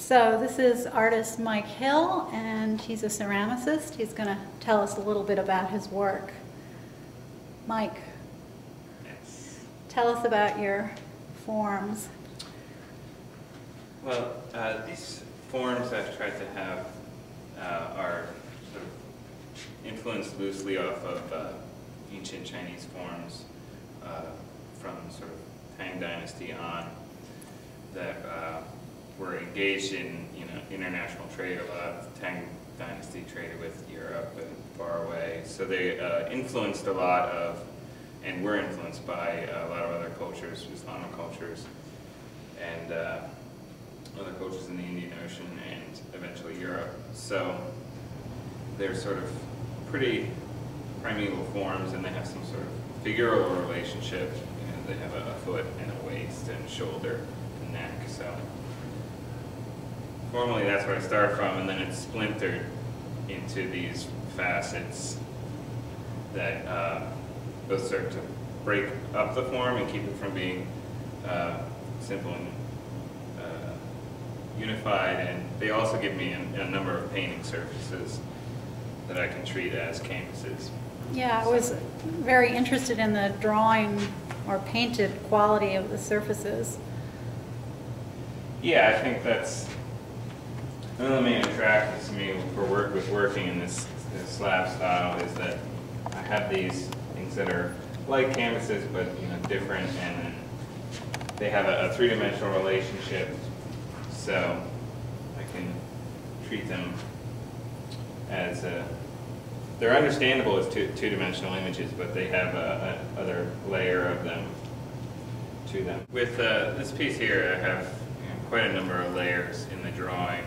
So this is artist Mike Hill, and he's a ceramicist. He's going to tell us a little bit about his work. Mike, Yes. tell us about your forms. Well, these forms I've tried to have are sort of influenced loosely off of ancient Chinese forms from sort of Tang Dynasty on that were engaged in international trade a lot. Tang Dynasty traded with Europe and far away, so they influenced a lot of, and were influenced by a lot of other cultures, Islamic cultures, and other cultures in the Indian Ocean and eventually Europe. So they're sort of pretty primeval forms, and they have some sort of figural relationship. They have a foot and a waist and shoulder and neck. So formally that's where I start from, and then it's splintered into these facets that both serve to break up the form and keep it from being simple and unified, and they also give me a number of painting surfaces that I can treat as canvases. Yeah, I was very interested in the drawing or painted quality of the surfaces. Yeah, I think that's one of the main attractions to me for working in this slab style, is that I have these things that are like canvases but different, and then they have a three-dimensional relationship, so I can treat them as they're understandable as two-dimensional images, but they have other layer of them to them. With this piece here, I have quite a number of layers in the drawing.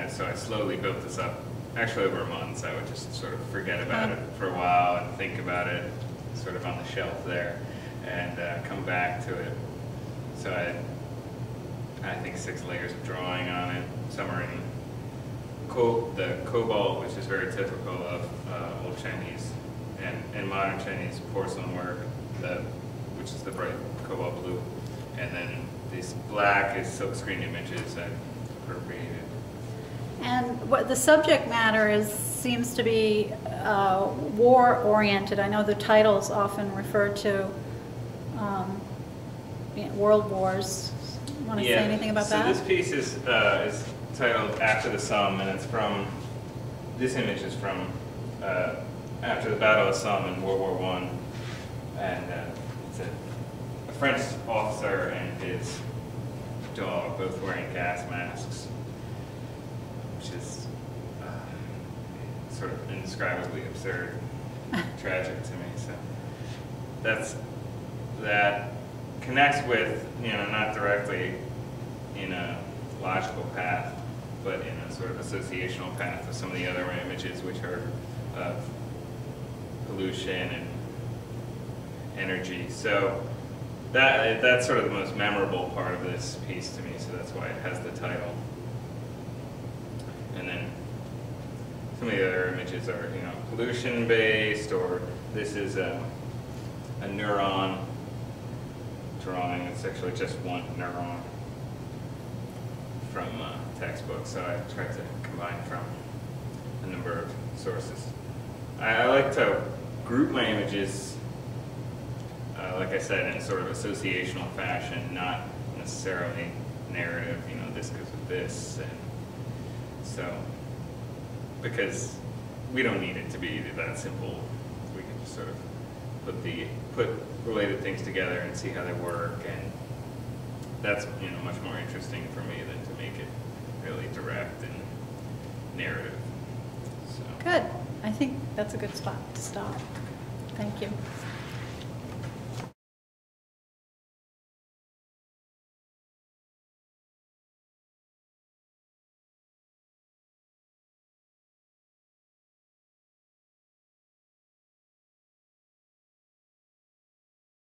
So I slowly built this up, actually over months. I would just sort of forget about it for a while and think about it sort of on the shelf there, and come back to it. So I think 6 layers of drawing on it. Some are in the cobalt, which is very typical of old Chinese and modern Chinese porcelain work, which is the bright cobalt blue. And then this black is silkscreen images I've appropriated. And what the subject matter seems to be war-oriented. I know the titles often refer to world wars. Want to say anything about that? So this piece is titled After the Somme, and it's from, this image is from after the Battle of Somme in World War I. And it's a French officer and his dog both wearing gas masks, which is sort of indescribably absurd, tragic to me. So that connects with, not directly in a logical path, but in a sort of associational path with some of the other images, which are of pollution and energy. So that's sort of the most memorable part of this piece to me, so that's why it has the title. And then some of the other images are, pollution-based, or this is a neuron drawing. It's actually just one neuron from textbooks, so I tried to combine from a number of sources. I like to group my images, like I said, in sort of associational fashion, not necessarily narrative, this goes with this, and so, because we don't need it to be that simple. We can just sort of put related things together and see how they work, and that's much more interesting for me than to make it really direct and narrative. So. Good. I think that's a good spot to stop. Thank you.